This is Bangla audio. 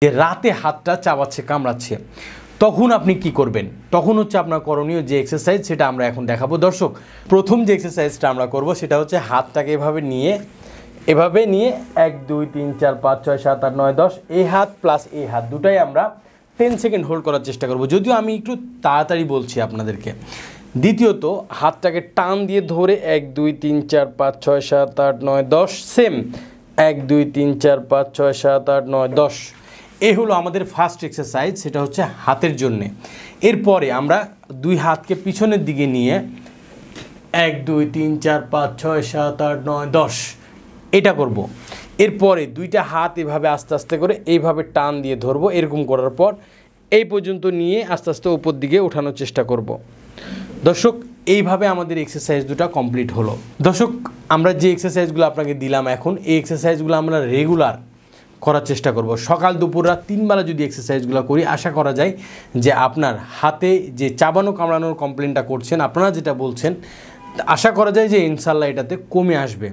যে রাতে হাতটা চাবাচ্ছে কামড়াচ্ছে, তখন আপনি কি করবেন? তখন হচ্ছে আপনার করণীয় যে এক্সারসাইজ সেটা আমরা এখন দেখাবো। দর্শক, প্রথম যে এক্সারসাইজটা আমরা করব সেটা হচ্ছে হাতটাকে এভাবে নিয়ে 1 2 3 4 5 6 7 8 9 10 এই হাত প্লাস এই হাত দুটাই আমরা 10 সেকেন্ড হোল্ড করার চেষ্টা করব, যদিও আমি একটু তাড়াতাড়ি বলছি আপনাদেরকে। দ্বিতীয়ত হাতটাকে টান দিয়ে ধরে 1 2 3 4 5 6 7 8 9 10 সেম 1 2 3 4 5 6 7 8 9 10। এই হলো আমাদের ফার্স্ট এক্সারসাইজ, সেটা হচ্ছে হাতের জন্যে। এরপরে আমরা দুই হাতকে পিছনের দিকে নিয়ে 1 2 3 4 5 6 7 8 9 10 এটা করব। এরপরে দুইটা হাত এভাবে আস্তে আস্তে করে এইভাবে টান দিয়ে ধরবো। এরকম করার পর এই পর্যন্ত নিয়ে আস্তে আস্তে উপর দিকে ওঠানোর চেষ্টা করব। দর্শক, এইভাবে আমাদের এক্সারসাইজ দুটো কমপ্লিট হলো। দর্শক, আমরা যে এক্সারসাইজগুলো আপনাকে দিলাম এখন, এই এক্সারসাইজগুলো আমরা রেগুলার করার চেষ্টা করব। সকাল দুপুর রাত 3 বেলা যদি এক্সারসাইজগুলো করি, আশা করা যায় যে আপনার হাতে যে চাবানো কামড়ানোর কমপ্লেনটা করছেন, আপনারা যেটা বলছেন, আশা করা যায় যে ইনশাল্লাহ এটাতে কমে আসবে।